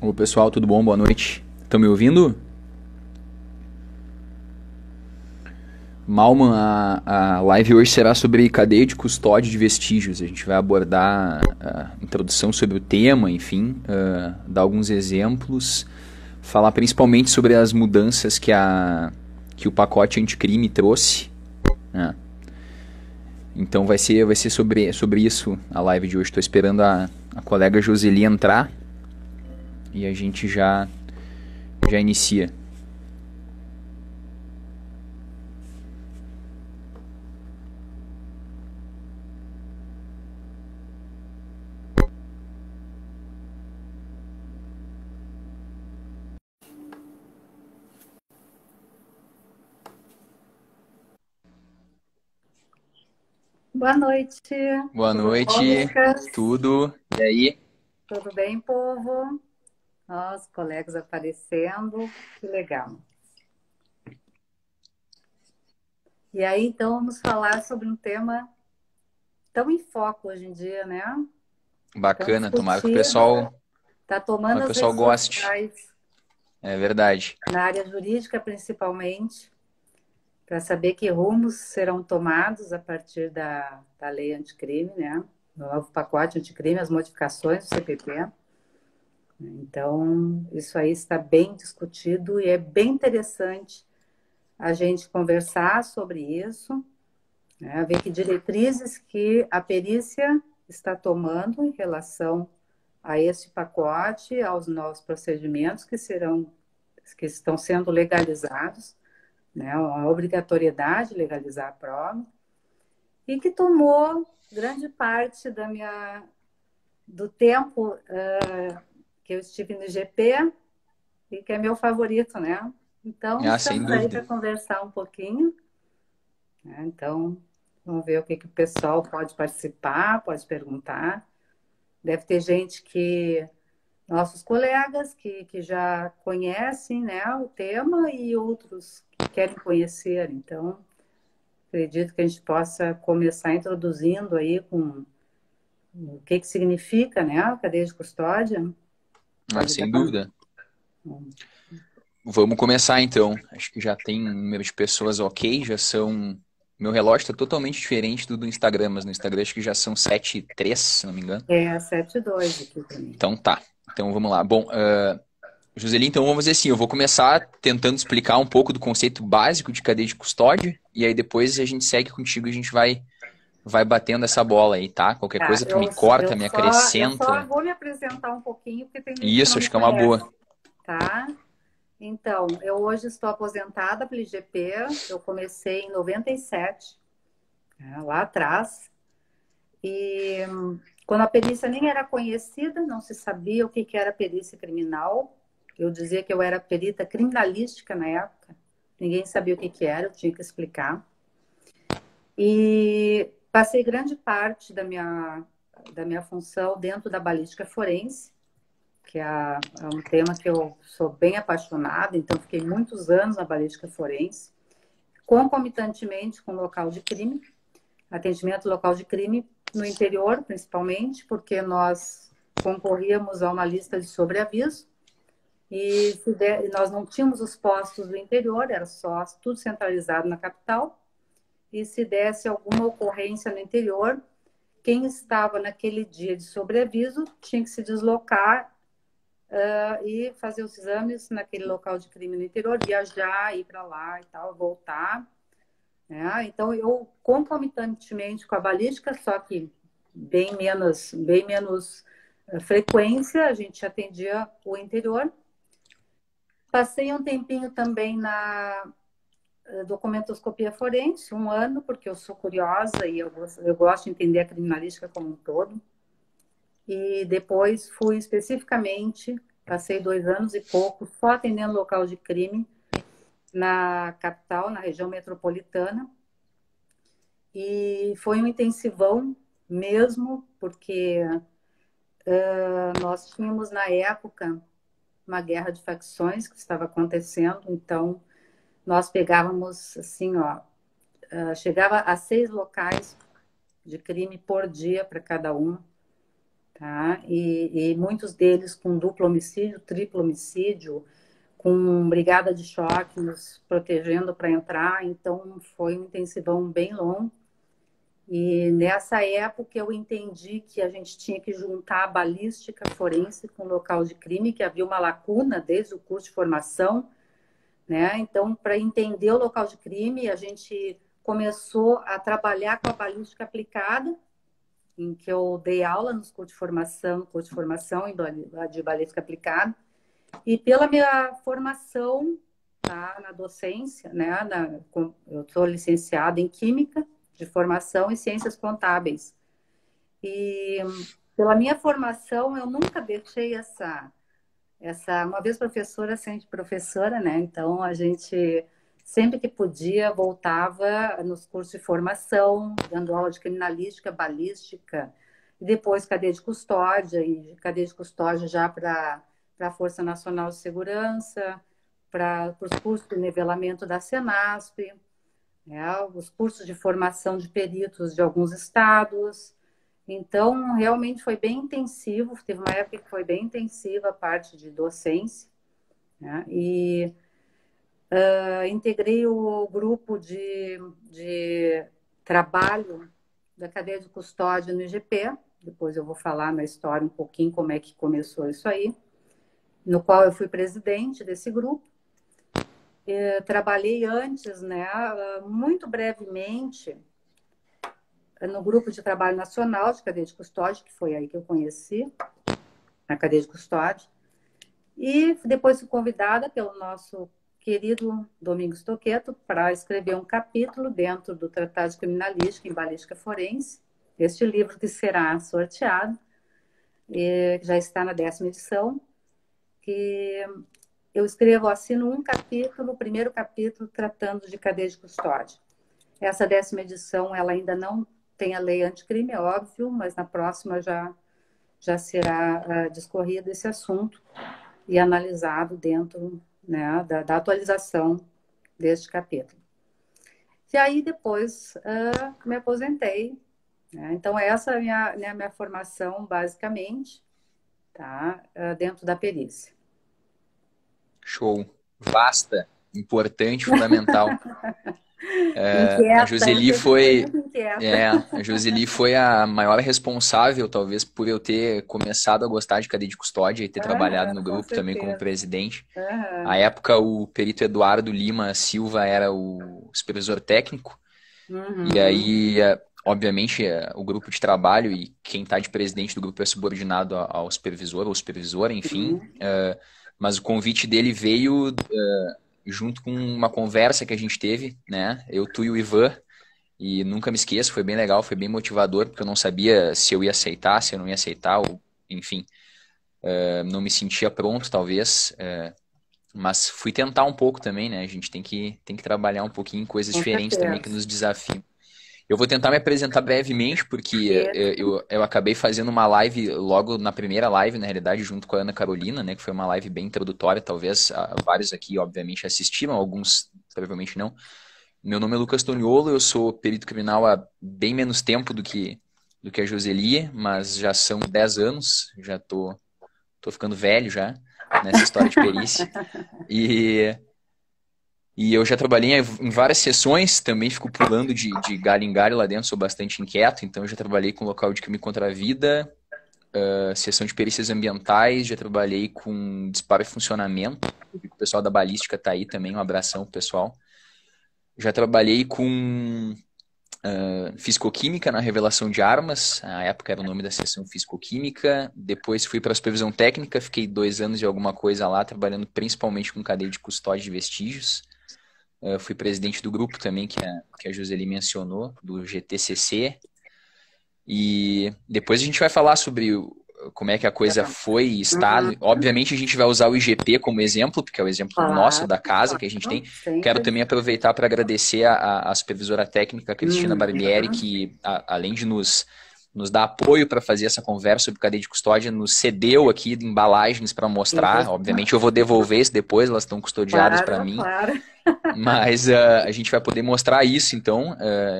Ô pessoal, tudo bom? Boa noite. Estão me ouvindo? Malman, a live hoje será sobre cadeia de custódia de vestígios. A gente vai abordar a introdução sobre o tema, enfim, dar alguns exemplos, falar principalmente sobre as mudanças que o pacote anticrime trouxe, né? Então vai ser sobre isso a live de hoje. Estou esperando a colega Joseli entrar e a gente já inicia. Boa noite. Boa Tudo bom, noite, Lucas? tudo. E aí? Tudo bem, povo? Os colegas aparecendo, que legal. E aí, então, vamos falar sobre um tema tão em foco hoje em dia, né? Tão Bacana, discutido, está tomara tomando que o as pessoal redes goste. sociais, É verdade. na área jurídica principalmente, para saber que rumos serão tomados a partir da lei anticrime, né? Do novo pacote anticrime, as modificações do CPP. Então, isso aí está bem discutido e é bem interessante a gente conversar sobre isso, né? Ver que diretrizes que a perícia está tomando em relação a esse pacote, aos novos procedimentos que estão sendo legalizados, né? A obrigatoriedade de legalizar a prova e que tomou grande parte do tempo que eu estive no IGP e que é meu favorito, né? Então, Ah, sem estamos aí para dúvida. conversar um pouquinho, né? Então, vamos ver o que o pessoal pode participar, pode perguntar. Deve ter gente nossos colegas que já conhecem, né, o tema e outros que querem conhecer. Então, acredito que a gente possa começar introduzindo aí com o que significa, né, a cadeia de custódia. Ah, Pode dar sem dúvida. Vamos começar então. Acho que já tem um número de pessoas ok, já são. Meu relógio está totalmente diferente do Instagram, mas no Instagram acho que já são 7:03, se não me engano. 7:2 aqui para mim. Então tá. Então vamos lá. Bom, Joseli, então vamos fazer assim, eu vou começar tentando explicar um pouco do conceito básico de cadeia de custódia, e aí depois a gente segue contigo e a gente vai batendo essa bola aí, tá? Qualquer Tá, coisa tu me corta, me eu só acrescenta. vou me apresentar um pouquinho, porque tem gente que Isso, não me acho que é uma conhece, boa. tá? Então, eu hoje estou aposentada pelo IGP, eu comecei em 97, né, lá atrás, e quando a perícia nem era conhecida, não se sabia o que era perícia criminal, eu dizia que eu era perita criminalística na época, ninguém sabia o que era, eu tinha que explicar. E passei grande parte da minha função dentro da balística forense, que é um tema que eu sou bem apaixonada, então fiquei muitos anos na balística forense, concomitantemente com local de crime, atendimento local de crime no interior, principalmente, porque nós concorríamos a uma lista de sobreaviso e nós não tínhamos os postos do interior, era só tudo centralizado na capital, e se desse alguma ocorrência no interior, quem estava naquele dia de sobreaviso tinha que se deslocar e fazer os exames naquele local de crime no interior, viajar, ir para lá e tal, voltar. Né? Então, eu, concomitantemente com a balística, só que bem menos frequência, a gente atendia o interior. Passei um tempinho também na documentoscopia forense, um ano, porque eu sou curiosa e eu gosto de entender a criminalística como um todo. E depois fui especificamente, passei 2 anos e pouco, só atendendo local de crime na capital, na região metropolitana. E foi um intensivão mesmo, porque nós tínhamos na época uma guerra de facções que estava acontecendo, então nós pegávamos assim, ó, chegava a 6 locais de crime por dia para cada um. tá? E muitos deles com duplo homicídio, triplo homicídio, com brigada de choque nos protegendo para entrar, então foi um intensivão bem longo. E nessa época eu entendi que a gente tinha que juntar a balística forense com o local de crime, que havia uma lacuna desde o curso de formação, né? Então, para entender o local de crime, a gente começou a trabalhar com a balística aplicada, em que eu dei aula nos curso de formação de balística aplicada, e pela minha formação, tá, na docência, né? Eu sou licenciada em Química de formação e Ciências Contábeis. E pela minha formação, eu nunca deixei uma vez professora, sempre professora, né? Então, a gente, sempre que podia, voltava nos cursos de formação, dando aula de criminalística, balística, e depois cadeia de custódia, e cadeia de custódia já para a Força Nacional de Segurança, para os cursos de nivelamento da Senasp, né? Os cursos de formação de peritos de alguns estados. Então, realmente foi bem intensivo, teve uma época que foi bem intensiva a parte de docência, né? E integrei o grupo de trabalho da cadeia de custódia no IGP, depois eu vou falar na história um pouquinho como é que começou isso aí, no qual eu fui presidente desse grupo. Trabalhei antes, né, muito brevemente, no grupo de trabalho nacional de cadeia de custódia, que foi aí que eu conheci, a cadeia de custódia. E depois fui convidada pelo nosso querido Domingos Toqueto para escrever um capítulo dentro do Tratado de Criminalística em Balística Forense, este livro que será sorteado, já está na 10ª edição, que eu assino um capítulo, o primeiro capítulo tratando de cadeia de custódia. Essa 10ª edição, ela ainda não tem a lei anticrime, é óbvio, mas na próxima já será discorrido esse assunto e analisado dentro, né, da atualização deste capítulo. E aí depois me aposentei, né? Então essa é a minha formação basicamente, tá, dentro da perícia. Show. Vasta, importante, fundamental. Inquieta, A Joseli foi, inquieta. a Joseli foi a maior responsável, talvez, por eu ter começado a gostar de cadeia de custódia e ter trabalhado no Com grupo também como certeza. presidente. À época, o perito Eduardo Lima Silva era o supervisor técnico. E aí, obviamente, o grupo de trabalho e quem está de presidente do grupo é subordinado ao supervisor ou supervisora, enfim. Mas o convite dele veio junto com uma conversa que a gente teve, né? Eu, tu e o Ivan. E nunca me esqueço, foi bem legal, foi bem motivador, porque eu não sabia se eu ia aceitar, se eu não ia aceitar, ou, enfim, não me sentia pronto, talvez, mas fui tentar um pouco também, né? A gente tem que trabalhar um pouquinho em coisas Com diferentes também que certeza. nos desafiam. Eu vou tentar me apresentar brevemente, porque eu acabei fazendo uma live logo na primeira live, na realidade, junto com a Ana Carolina, né? Que foi uma live bem introdutória, talvez vários aqui, obviamente, assistiram, alguns provavelmente não. Meu nome é Lucas Toniolo, eu sou perito criminal há bem menos tempo do que a Joseli, mas já são 10 anos, já tô ficando velho já nessa história de perícia. E eu já trabalhei em várias sessões, também fico pulando de galho em galho lá dentro, sou bastante inquieto, então eu já trabalhei com local de crime contra a vida, sessão de perícias ambientais, já trabalhei com disparo e funcionamento, o pessoal da balística tá aí também, um abração pro pessoal. Já trabalhei com fisicoquímica na revelação de armas, na época era o nome da seção fisicoquímica, depois fui para a supervisão técnica, fiquei 2 anos e alguma coisa lá, trabalhando principalmente com cadeia de custódia de vestígios. Fui presidente do grupo também, que a Joseli mencionou, do GTCC. E depois a gente vai falar sobre como é que a coisa foi e está. Obviamente a gente vai usar o IGP como exemplo, porque é o exemplo nosso da casa que a gente tem. Sempre. Quero também aproveitar para agradecer a supervisora técnica, Cristina Barbieri, que além de nos nos dá apoio para fazer essa conversa sobre cadeia de custódia, nos cedeu aqui embalagens para mostrar. Obviamente eu vou devolver isso depois, elas estão custodiadas para Claro, mim. claro. Mas a gente vai poder mostrar isso, então.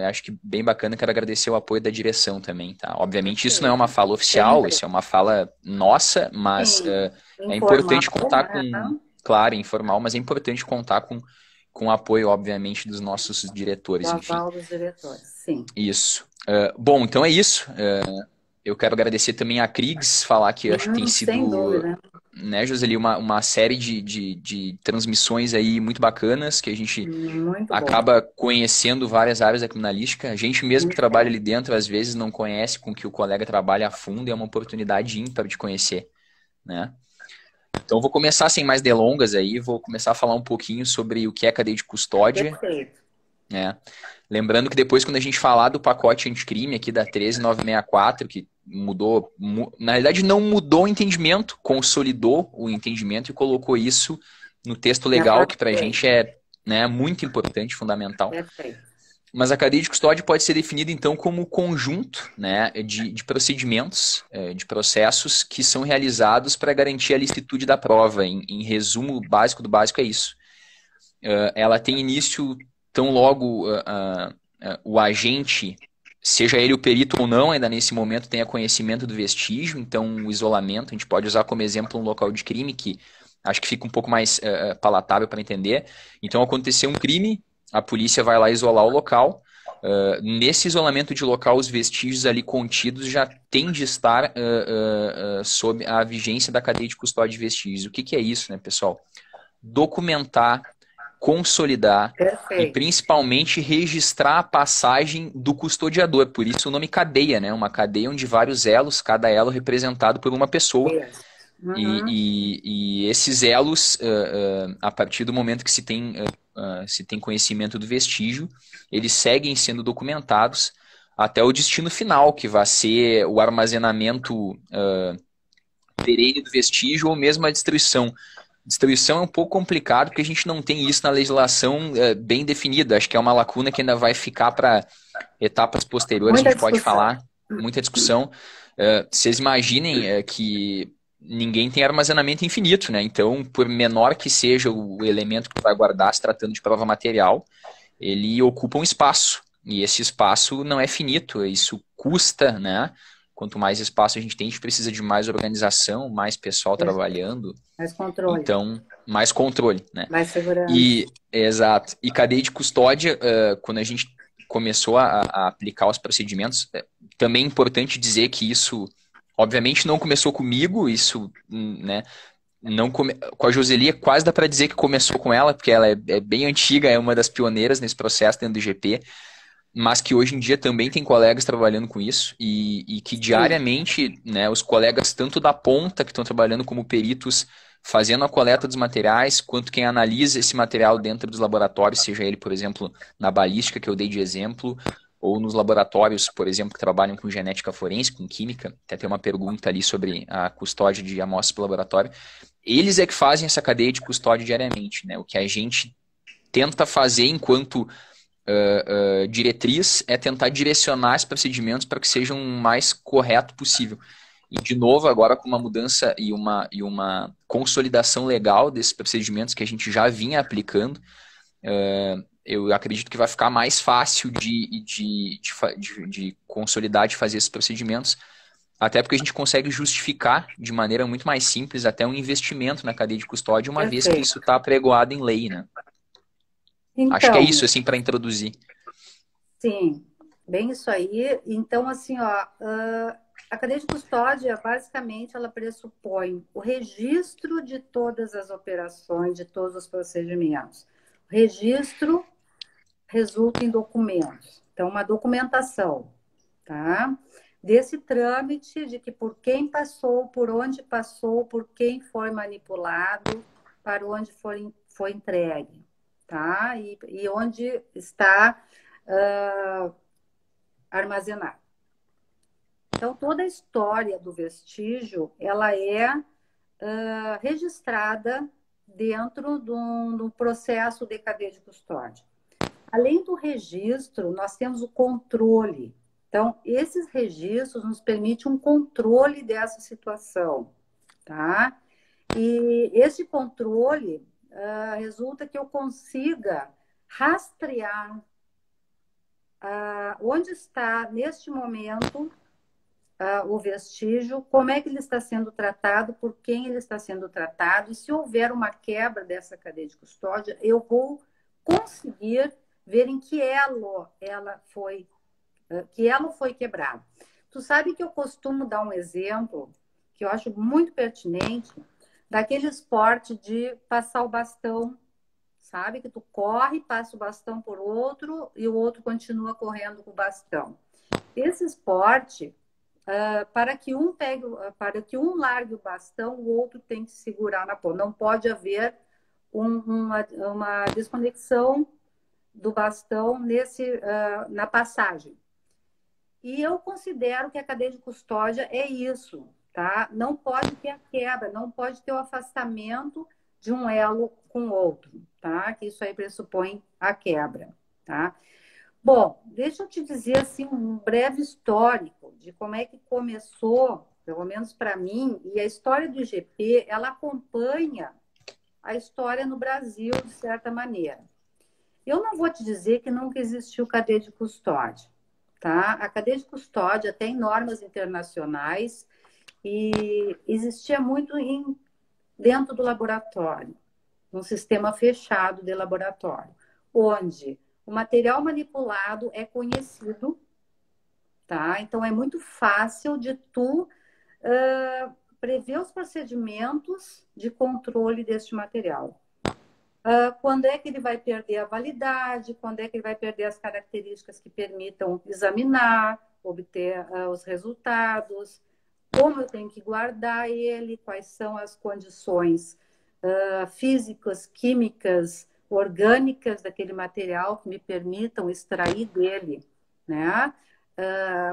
Acho que bem bacana. Quero agradecer o apoio da direção também, tá? Obviamente, isso não é uma fala oficial, Sempre. isso é uma fala nossa, mas Sim. é Informal, importante contar né? com, claro, informal, mas é importante contar com o apoio, obviamente, dos nossos Do diretores, enfim. aval dos diretores, sim. Isso. Bom, então é isso. Eu quero agradecer também a Kriegs, falar que eu acho que tem Sem sido, dúvida. né, Joseli, uma série de transmissões aí muito bacanas, que a gente Muito bom. acaba conhecendo várias áreas da criminalística. A gente mesmo que Muito trabalha bom. ali dentro, às vezes não conhece com que o colega trabalha a fundo, e é uma oportunidade ímpar de conhecer, né? Então eu vou começar sem mais delongas aí, vou começar a falar um pouquinho sobre o que é cadeia de custódia, Perfeito. né? Lembrando que depois, quando a gente falar do pacote anticrime aqui da 13964, que mudou, na realidade não mudou o entendimento, consolidou o entendimento e colocou isso no texto legal, que para a gente é, né, muito importante, fundamental. Perfeito. Mas a cadeia de custódia pode ser definida, então, como conjunto, né, de procedimentos, de processos que são realizados para garantir a licitude da prova. Em resumo, básico do básico é isso. Ela tem início tão logo o agente, seja ele o perito ou não, ainda nesse momento tenha conhecimento do vestígio, então o isolamento, a gente pode usar como exemplo um local de crime, que acho que fica um pouco mais palatável para entender. Então aconteceu um crime, a polícia vai lá isolar o local. Nesse isolamento de local, os vestígios ali contidos já têm de estar sob a vigência da cadeia de custódia de vestígios. O que é isso, né, pessoal? Documentar, consolidar e Perfeito. principalmente registrar a passagem do custodiador. Por isso o nome cadeia, né? Uma cadeia onde vários elos, cada elo representado por uma pessoa. Isso. Uhum. E esses elos, a partir do momento que se tem conhecimento do vestígio, eles seguem sendo documentados até o destino final, que vai ser o armazenamento perene do vestígio ou mesmo a destruição. Destruição é um pouco complicado porque a gente não tem isso na legislação bem definida. Acho que é uma lacuna que ainda vai ficar para etapas posteriores, a Muita gente pode discussão. falar, muita discussão. Vocês imaginem que ninguém tem armazenamento infinito, né? Então, por menor que seja o elemento que vai guardar, se tratando de prova material, ele ocupa um espaço. E esse espaço não é finito, isso custa, né? Quanto mais espaço a gente precisa de mais organização, mais pessoal trabalhando. Mais controle. Então, mais controle, né? Mais segurança. Exato. E cadeia de custódia, quando a gente começou a aplicar os procedimentos, também é importante dizer que isso, obviamente, não começou comigo, isso, né? Não com a Joseli, quase dá para dizer que começou com ela, porque ela é bem antiga, é uma das pioneiras nesse processo dentro do IGP, mas que hoje em dia também tem colegas trabalhando com isso e que Sim. diariamente, né, os colegas tanto da ponta que estão trabalhando como peritos fazendo a coleta dos materiais, quanto quem analisa esse material dentro dos laboratórios, seja ele, por exemplo, na balística que eu dei de exemplo, ou nos laboratórios, por exemplo, que trabalham com genética forense, com química, até tem uma pergunta ali sobre a custódia de amostras para o laboratório, eles é que fazem essa cadeia de custódia diariamente, né? O que a gente tenta fazer enquanto diretriz é tentar direcionar esses procedimentos para que sejam o mais correto possível. E, de novo, agora com uma mudança e uma consolidação legal desses procedimentos que a gente já vinha aplicando, eu acredito que vai ficar mais fácil de consolidar, de fazer esses procedimentos, até porque a gente consegue justificar de maneira muito mais simples até um investimento na cadeia de custódia, uma vez que Perfeito. isso está apregoado em lei, né? Acho que é Então, isso, assim, para introduzir. sim, bem isso aí. Então, assim, ó, a cadeia de custódia, basicamente, ela pressupõe o registro de todas as operações, de todos os procedimentos. O registro resulta em documentos. Então, uma documentação, tá? Desse trâmite de que por quem passou, por onde passou, por quem foi manipulado, para onde foi entregue, tá? E onde está armazenado. Então, toda a história do vestígio, ela é registrada dentro do processo de cadeia de custódia. Além do registro, nós temos o controle. Então, esses registros nos permitem um controle dessa situação, tá? E esse controle resulta que eu consiga rastrear onde está, neste momento, o vestígio, como é que ele está sendo tratado, por quem ele está sendo tratado, e se houver uma quebra dessa cadeia de custódia, eu vou conseguir ver em que elo ela foi quebrado. Tu sabe que eu costumo dar um exemplo que eu acho muito pertinente daquele esporte de passar o bastão, sabe? Que tu corre, passa o bastão por outro e o outro continua correndo com o bastão. Esse esporte, para que um largue o bastão, o outro tem que segurar na ponta. Não pode haver uma desconexão do bastão na passagem. E eu considero que a cadeia de custódia é isso, tá? Não pode ter a quebra, não pode ter o afastamento de um elo com o outro, tá? Que isso aí pressupõe a quebra, tá? Bom, deixa eu te dizer assim um breve histórico de como é que começou, pelo menos para mim, e a história do IGP, ela acompanha a história no Brasil de certa maneira. Eu não vou te dizer que nunca existiu cadeia de custódia, tá? A cadeia de custódia tem normas internacionais e existia muito dentro do laboratório, num sistema fechado de laboratório, onde o material manipulado é conhecido, tá? Então é muito fácil de tu prever os procedimentos de controle deste material. Quando é que ele vai perder a validade, quando é que ele vai perder as características que permitam examinar, obter os resultados, como eu tenho que guardar ele, quais são as condições físicas, químicas, orgânicas daquele material que me permitam extrair dele, né?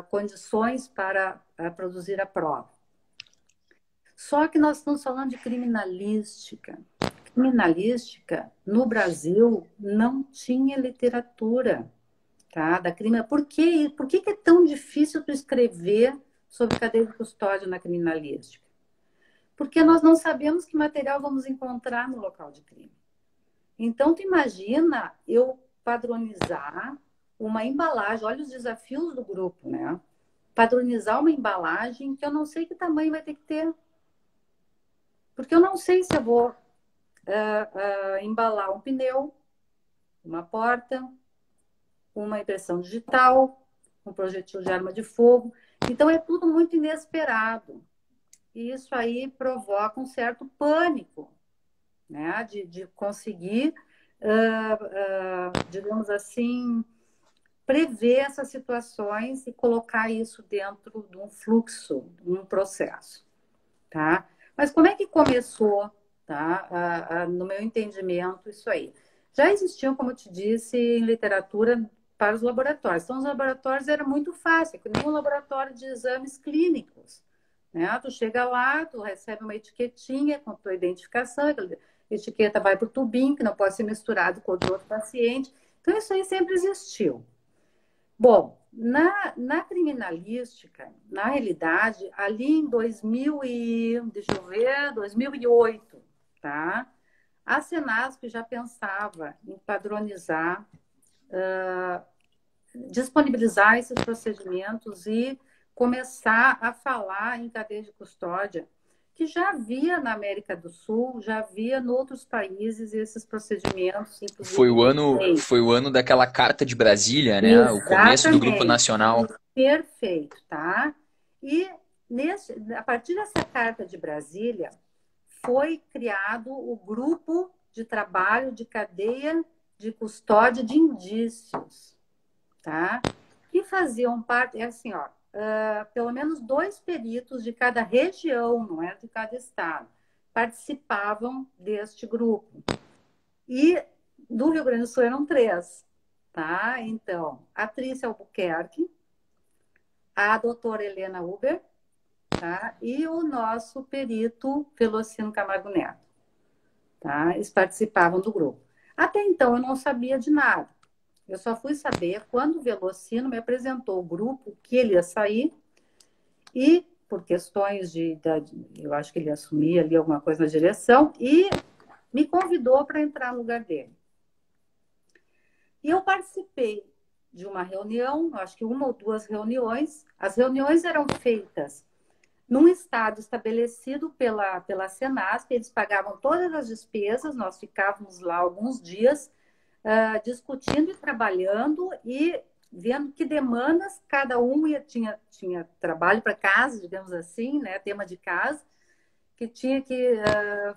Condições para produzir a prova. Só que nós estamos falando de criminalística. Criminalística, no Brasil, não tinha literatura, tá? Por que é tão difícil tu escrever sobre cadeia de custódia na criminalística? Porque nós não sabemos que material vamos encontrar no local de crime. Então, tu imagina eu padronizar uma embalagem, olha os desafios do grupo, né? Padronizar uma embalagem que eu não sei que tamanho vai ter que ter. Porque eu não sei se eu vou embalar um pneu, uma porta, uma impressão digital, um projetil de arma de fogo. Então, é tudo muito inesperado. E isso aí provoca um certo pânico, né? De conseguir, digamos assim, prever essas situações e colocar isso dentro de um fluxo, de um processo, tá? Mas como é que começou, tá? No meu entendimento, isso aí. Já existiam, como eu te disse, em literatura para os laboratórios. Então, os laboratórios era muito fácil, que nem um laboratório de exames clínicos, né? Tu chega lá, tu recebe uma etiquetinha com a tua identificação, a etiqueta vai para o tubinho, que não pode ser misturado com o de outro paciente. Então, isso aí sempre existiu. Bom, na criminalística, na realidade, ali em 2008, tá? A Senasp já pensava em padronizar, disponibilizar esses procedimentos e começar a falar em cadeia de custódia, que já havia na América do Sul, já havia em outros países esses procedimentos, Foi o inclusive. foi o ano daquela Carta de Brasília, né? O começo do Grupo Exatamente. Nacional. Perfeito, tá? E a partir dessa Carta de Brasília, foi criado o grupo de trabalho de cadeia de custódia de indícios, tá? Que faziam parte, é assim, ó, pelo menos 2 peritos de cada região, não é de cada estado, participavam deste grupo. E do Rio Grande do Sul eram 3, tá? Então, a Trícia Albuquerque, a doutora Helena Huber, tá? E o nosso perito Velocino Camargo Neto, tá? Eles participavam do grupo. Até então eu não sabia de nada. Eu só fui saber quando o Velocino me apresentou o grupo que ele ia sair e, por questões eu acho que ele assumia ali alguma coisa na direção, e me convidou para entrar no lugar dele. E eu participei de uma reunião, acho que uma ou duas reuniões. As reuniões eram feitas num estado estabelecido pela Senasp, eles pagavam todas as despesas, nós ficávamos lá alguns dias discutindo e trabalhando e vendo que demandas cada um tinha trabalho para casa, digamos assim, né, tema de casa, que tinha que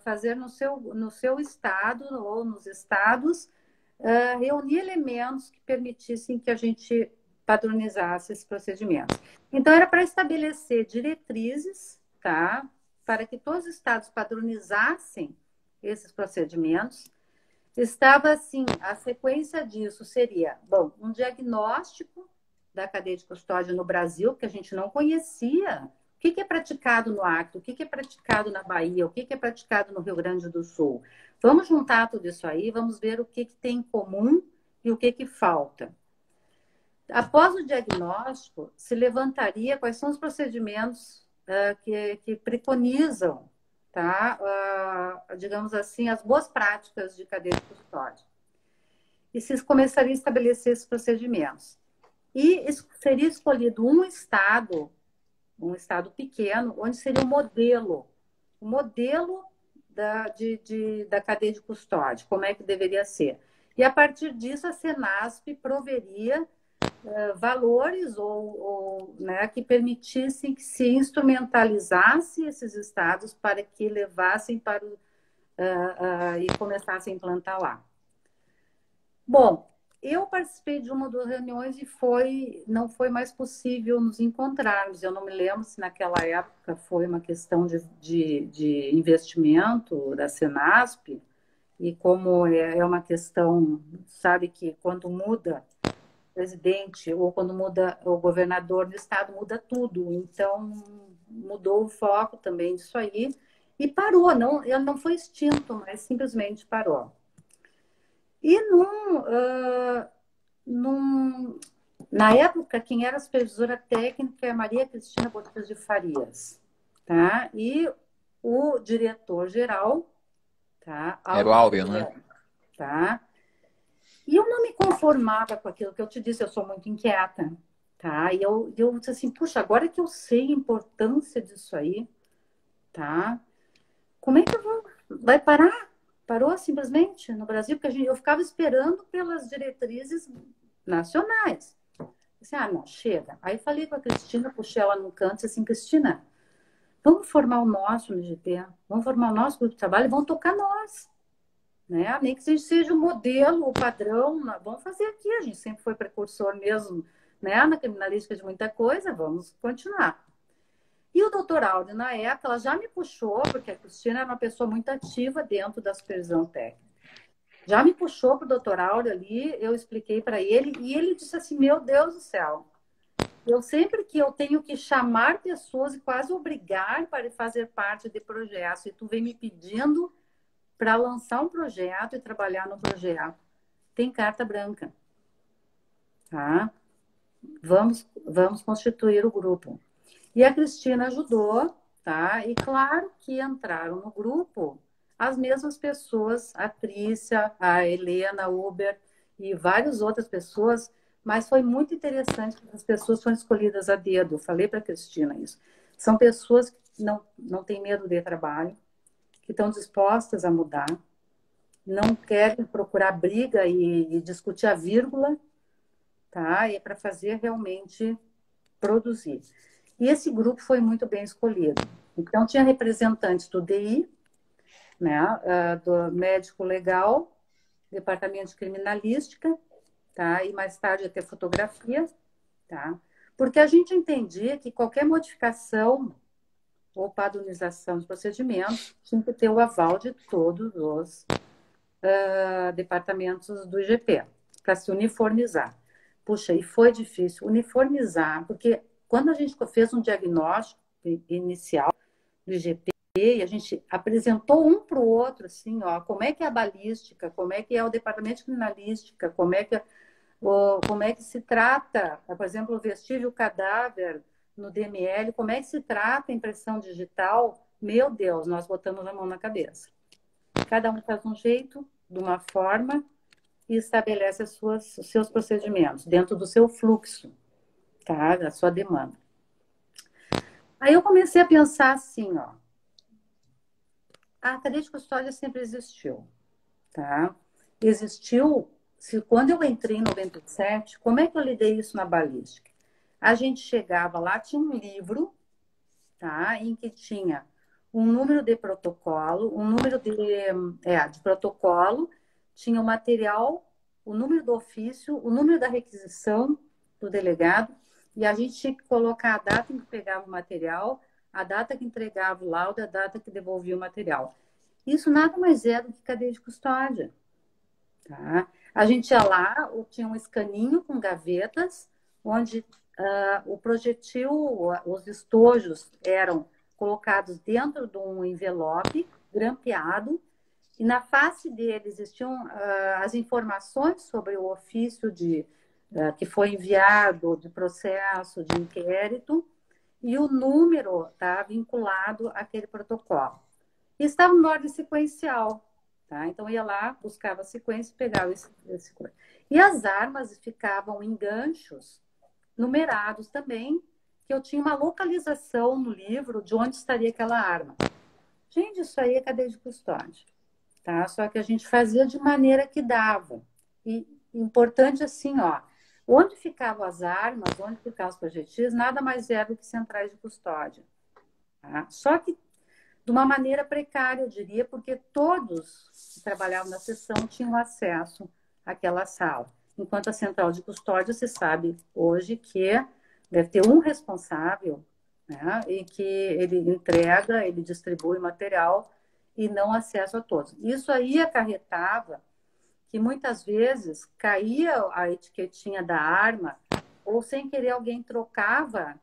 fazer no seu estado ou nos estados, reunir elementos que permitissem que a gente padronizasse esses procedimentos. Então, era para estabelecer diretrizes, tá? Para que todos os estados padronizassem esses procedimentos. Estava assim, a sequência disso seria, bom, um diagnóstico da cadeia de custódia no Brasil, que a gente não conhecia. O que é praticado no Acre? O que é praticado na Bahia? O que é praticado no Rio Grande do Sul? Vamos juntar tudo isso aí, vamos ver o que tem em comum e o que falta. Após o diagnóstico, se levantaria quais são os procedimentos que preconizam, tá? Digamos assim, as boas práticas de cadeia de custódia. E se começaria a estabelecer esses procedimentos. E seria escolhido um estado pequeno, onde seria o modelo da cadeia de custódia, como é que deveria ser. E a partir disso, a Senasp proveria valores né, que permitissem que se instrumentalizasse esses estados para que levassem e começassem a implantar lá. Bom, eu participei de uma das reuniões e não foi mais possível nos encontrarmos. Eu não me lembro se naquela época foi uma questão de investimento da Senasp, e como é uma questão, sabe que quando muda o presidente ou quando muda o governador do estado, muda tudo. Então, mudou o foco também disso aí e parou. Não foi extinto, mas simplesmente parou. E na época, quem era a supervisora técnica é a Maria Cristina Botelho de Farias, tá? E o diretor-geral, tá? Era o Áureo, né? Tá? E eu não me conformava com aquilo que eu te disse, eu sou muito inquieta, tá? E eu disse assim, puxa, agora que eu sei a importância disso aí, tá? Como é que vai parar? Parou simplesmente no Brasil, porque eu ficava esperando pelas diretrizes nacionais. Disse, não, chega. Aí falei com a Cristina, puxei ela no canto, disse assim, Cristina, vamos formar o nosso MGP, vamos formar o nosso grupo de trabalho e vamos tocar nós. Né? Nem que seja o modelo, o padrão, vamos fazer aqui, a gente sempre foi precursor mesmo, né? Na criminalística de muita coisa, vamos continuar. E o doutor Áureo, na época, ela já me puxou, porque a Cristina era uma pessoa muito ativa dentro da supervisão técnica. Já me puxou para o doutor Áureo ali, eu expliquei para ele, e ele disse assim, meu Deus do céu, eu sempre que eu tenho que chamar pessoas e quase obrigar para fazer parte de projetos, e tu vem me pedindo para lançar um projeto e trabalhar no projeto, tem carta branca. Tá? Vamos constituir o grupo. E a Cristina ajudou, tá? E claro que entraram no grupo as mesmas pessoas, a Trícia, a Helena Uber e várias outras pessoas, mas foi muito interessante que as pessoas foram escolhidas a dedo. Eu falei para a Cristina isso. São pessoas que não têm medo de trabalho, que estão dispostas a mudar, não querem procurar briga e discutir a vírgula, tá? E é para fazer realmente produzir. E esse grupo foi muito bem escolhido. Então, tinha representantes do DI, né, do médico legal, departamento de criminalística, tá? E mais tarde até fotografia, tá? Porque a gente entendia que qualquer modificação ou padronização dos procedimentos tinha que ter o aval de todos os departamentos do IGP, para se uniformizar. Puxa, e foi difícil uniformizar, porque quando a gente fez um diagnóstico inicial do IGP, e a gente apresentou um para o outro, assim, ó, como é que é a balística, como é que é o departamento de criminalística, como é que Como é que se trata, por exemplo, o vestígio cadáver no DML, como é que se trata a impressão digital? Meu Deus, nós botamos a mão na cabeça. Cada um faz um jeito, de uma forma, e estabelece os seus procedimentos dentro do seu fluxo, tá? Da sua demanda. Aí eu comecei a pensar assim, ó, a cadeia de custódia sempre existiu, tá? Existiu, quando eu entrei em 97, como é que eu lidei isso na balística? A gente chegava lá, tinha um livro, tá? Em que tinha um número de protocolo, um número de protocolo, tinha o material, o número do ofício, o número da requisição do delegado, e a gente tinha que colocar a data em que pegava o material, a data que entregava o laudo, a data que devolvia o material. Isso nada mais é do que cadeia de custódia. Tá? A gente ia lá, tinha um escaninho com gavetas, onde o projetil, os estojos eram colocados dentro de um envelope grampeado, e na face dele existiam as informações sobre o ofício que foi enviado, de processo, de inquérito, e o número tá, vinculado àquele protocolo. E estava em ordem sequencial. Tá? Então, ia lá, buscava a sequência e pegava esse coisa. E as armas ficavam em ganchos numerados também, que eu tinha uma localização no livro de onde estaria aquela arma. Gente, isso aí é cadeia de custódia. Tá? Só que a gente fazia de maneira que dava. E importante assim, ó, onde ficavam as armas, onde ficavam os projetis, nada mais é do que centrais de custódia. Tá? Só que de uma maneira precária, eu diria, porque todos que trabalhavam na seção tinham acesso àquela sala. Enquanto a central de custódia, se sabe hoje que deve ter um responsável, né, e que ele entrega, ele distribui material e não acesso a todos. Isso aí acarretava que muitas vezes caía a etiquetinha da arma ou sem querer alguém trocava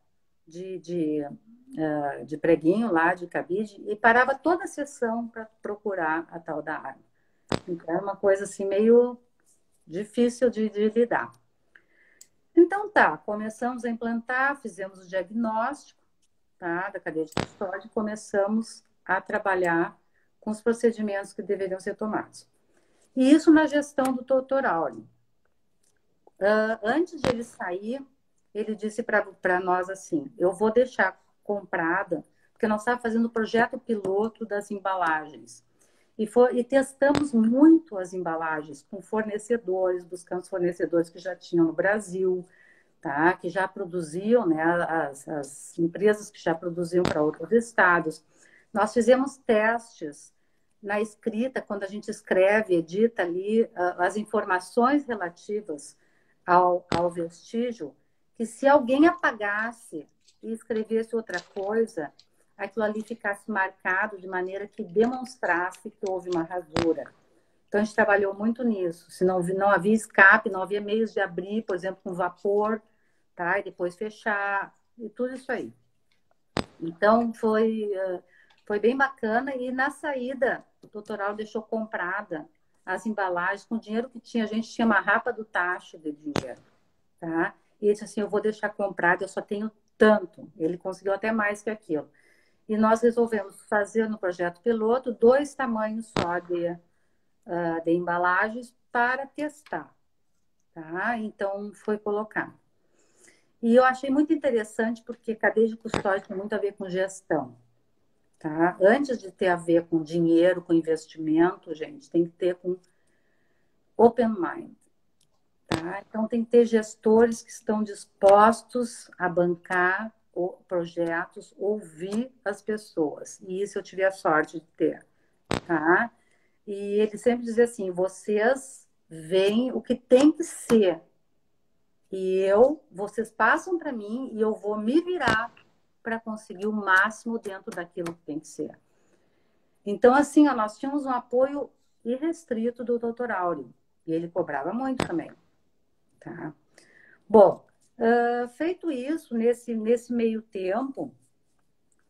de preguinho lá, de cabide, e parava toda a sessão para procurar a tal da arma. Então, é uma coisa assim meio difícil de lidar. Então, tá, começamos a implantar, fizemos o diagnóstico, tá, da cadeia de custódia e começamos a trabalhar com os procedimentos que deveriam ser tomados. E isso na gestão do Dr. Áureo. Antes de ele sair, ele disse para nós assim, eu vou deixar comprada, porque nós estávamos fazendo o projeto piloto das embalagens. E testamos muito as embalagens com fornecedores, buscamos fornecedores que já tinham no Brasil, tá? Que já produziam, né? As empresas que já produziam para outros estados. Nós fizemos testes na escrita, quando a gente escreve, edita ali as informações relativas ao vestígio, que se alguém apagasse e escrevesse outra coisa, aquilo ali ficasse marcado de maneira que demonstrasse que houve uma rasura. Então, a gente trabalhou muito nisso. Se não havia escape, não havia meios de abrir, por exemplo, com vapor, tá? E depois fechar, e tudo isso aí. Então, foi bem bacana. E na saída, o doutoral deixou comprada as embalagens com o dinheiro que tinha. A gente tinha uma rapa do tacho de dinheiro, tá? E ele disse assim, eu vou deixar comprado, eu só tenho tanto. Ele conseguiu até mais que aquilo. E nós resolvemos fazer no projeto piloto 2 tamanhos só de embalagens para testar, tá? Então, foi colocado. E eu achei muito interessante porque cadeia de custódia tem muito a ver com gestão, tá? Antes de ter a ver com dinheiro, com investimento, gente, tem que ter com open mind, tá? Então, tem que ter gestores que estão dispostos a bancar projetos, ouvir as pessoas. E isso eu tive a sorte de ter, tá? E ele sempre dizia assim, vocês veem o que tem que ser. E vocês passam para mim e eu vou me virar para conseguir o máximo dentro daquilo que tem que ser. Então, assim, ó, nós tínhamos um apoio irrestrito do Dr. Áureo. E ele cobrava muito também, tá? Bom, feito isso, nesse meio tempo,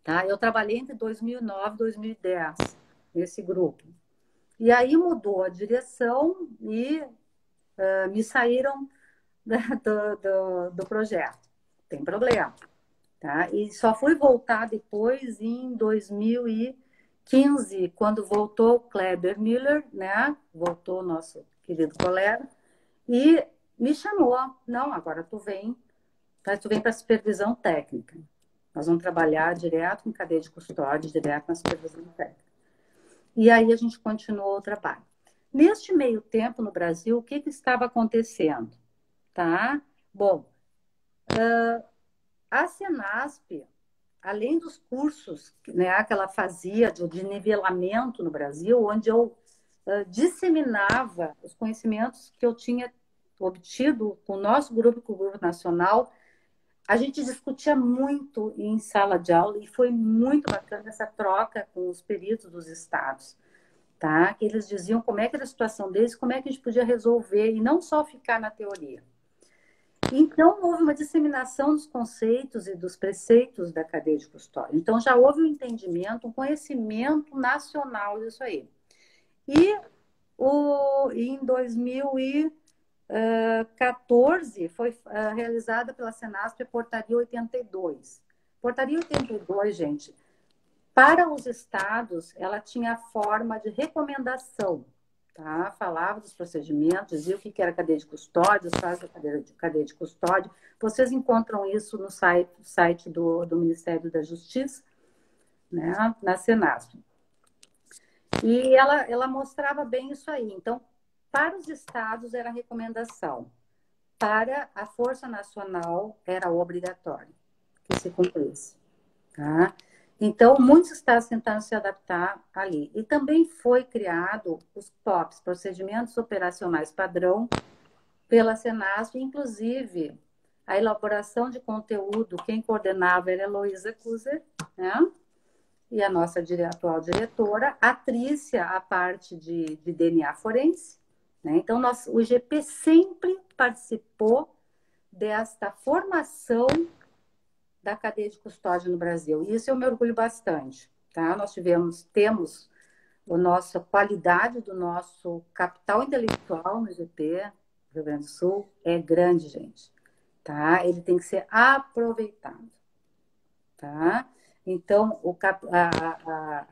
tá? Eu trabalhei entre 2009 e 2010 nesse grupo. E aí mudou a direção e me saíram do projeto. Tem problema. Tá? E só fui voltar depois em 2015, quando voltou o Kleber Miller, né? Voltou o nosso querido colega, e me chamou. Não, agora tu vem para supervisão técnica. Nós vamos trabalhar direto com cadeia de custódia, direto na supervisão técnica. E aí a gente continuou o trabalho. Neste meio tempo, no Brasil, o que estava acontecendo? Tá? Bom, a Senasp, além dos cursos, né, que ela fazia de nivelamento no Brasil, onde eu disseminava os conhecimentos que eu tinha obtido com o nosso grupo, com o Grupo Nacional, a gente discutia muito em sala de aula e foi muito bacana essa troca com os peritos dos estados, tá? Que eles diziam como é que era a situação deles, como é que a gente podia resolver e não só ficar na teoria. Então, houve uma disseminação dos conceitos e dos preceitos da cadeia de custódia. Então, já houve um entendimento, um conhecimento nacional disso aí. E em 2014 foi realizada pela Senasp a Portaria 82. Portaria 82, gente, para os estados, ela tinha a forma de recomendação. Tá? Falava dos procedimentos, dizia o que era cadeia de custódia, os casos da cadeia de custódia. Vocês encontram isso no site do Ministério da Justiça, né? Na Senasp. E ela mostrava bem isso aí. Então, para os estados era recomendação. Para a Força Nacional era obrigatório que se cumprisse. Tá? Então, muitos estados tentaram se adaptar ali. E também foi criado os POPs, Procedimentos Operacionais Padrão, pela Senasp, inclusive a elaboração de conteúdo, quem coordenava era a Heloísa Kuser, né? E a nossa atual diretora, a Trícia, a parte de DNA forense. Né? Então, o IGP sempre participou desta formação da cadeia de custódia no Brasil. E isso eu me orgulho bastante. Tá? Nós temos a nossa qualidade do nosso capital intelectual no IGP, Rio Grande do Sul, é grande, gente. Tá? Ele tem que ser aproveitado. Tá? Então,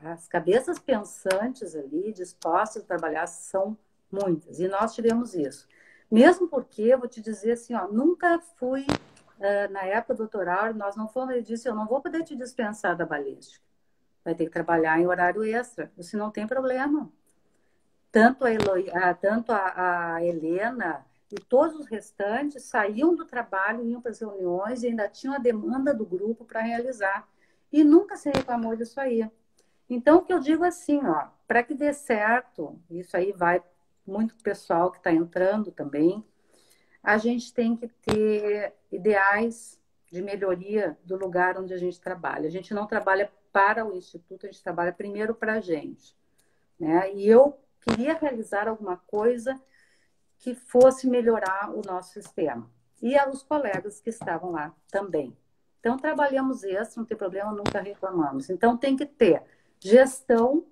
as cabeças pensantes ali, dispostas a trabalhar, são muitas. E nós tivemos isso. Mesmo porque, eu vou te dizer assim, ó, nunca fui, na época do doutoral, nós não fomos, ele disse, eu não vou poder te dispensar da balística. Vai ter que trabalhar em horário extra. Isso não tem problema. Tanto a Helena e todos os restantes saíam do trabalho, iam para as reuniões e ainda tinham a demanda do grupo para realizar. E nunca se reclamou disso aí. Então, o que eu digo assim, ó, para que dê certo, isso aí vai muito pessoal que está entrando também, a gente tem que ter ideais de melhoria do lugar onde a gente trabalha. A gente não trabalha para o Instituto, a gente trabalha primeiro para a gente. Né? E eu queria realizar alguma coisa que fosse melhorar o nosso sistema. E os colegas que estavam lá também. Então, trabalhamos isso, não tem problema, nunca reclamamos. Então, tem que ter gestão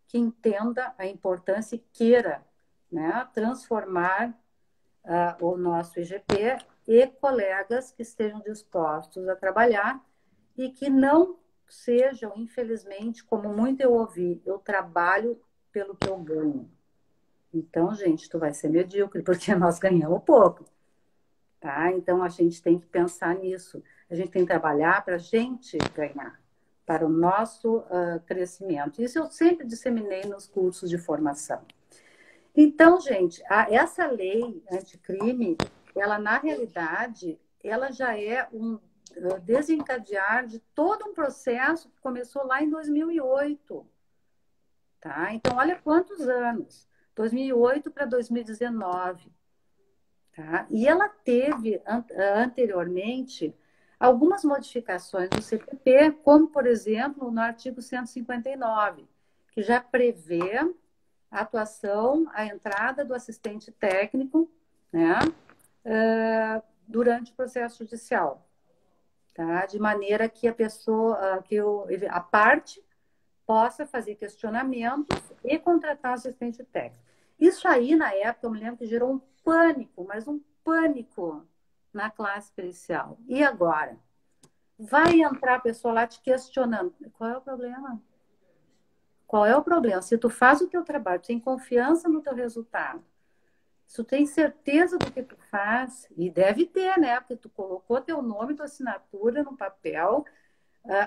que entenda a importância e queira, né, transformar o nosso IGP e colegas que estejam dispostos a trabalhar e que não sejam, infelizmente, como muito eu ouvi, eu trabalho pelo que eu ganho. Então, gente, tu vai ser medíocre, porque nós ganhamos pouco. Tá? Então, a gente tem que pensar nisso. A gente tem que trabalhar para a gente ganhar, para o nosso crescimento. Isso eu sempre disseminei nos cursos de formação. Então, gente, essa lei anticrime, ela, na realidade, ela já é um desencadear de todo um processo que começou lá em 2008. Tá? Então, olha quantos anos. 2008 para 2019. Tá? E ela teve, anteriormente, algumas modificações no CPP, como, por exemplo, no artigo 159, que já prevê a atuação, a entrada do assistente técnico, né, durante o processo judicial. Tá? De maneira que a pessoa, a parte possa fazer questionamentos e contratar assistente técnico. Isso aí, na época, eu me lembro que gerou um pânico, mas um pânico na classe pericial. E agora? Vai entrar a pessoa lá te questionando. Qual é o problema? Qual é o problema? Se tu faz o teu trabalho, tu tem confiança no teu resultado, se tu tem certeza do que tu faz, e deve ter, né? Porque tu colocou teu nome, tua assinatura no papel,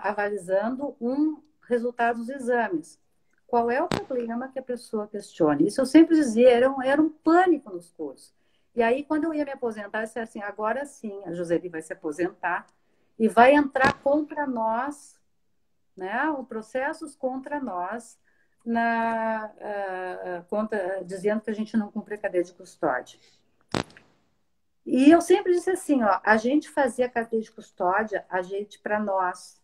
avalizando um resultado dos exames. Qual é o problema que a pessoa questione? Isso eu sempre dizia, era um pânico nos cursos. E aí, quando eu ia me aposentar, eu disse assim, agora sim, a Joseli vai se aposentar e vai entrar contra nós, né? Processos contra nós, dizendo que a gente não cumpre a cadeia de custódia. E eu sempre disse assim, ó, a gente fazia cadeia de custódia, a gente para nós.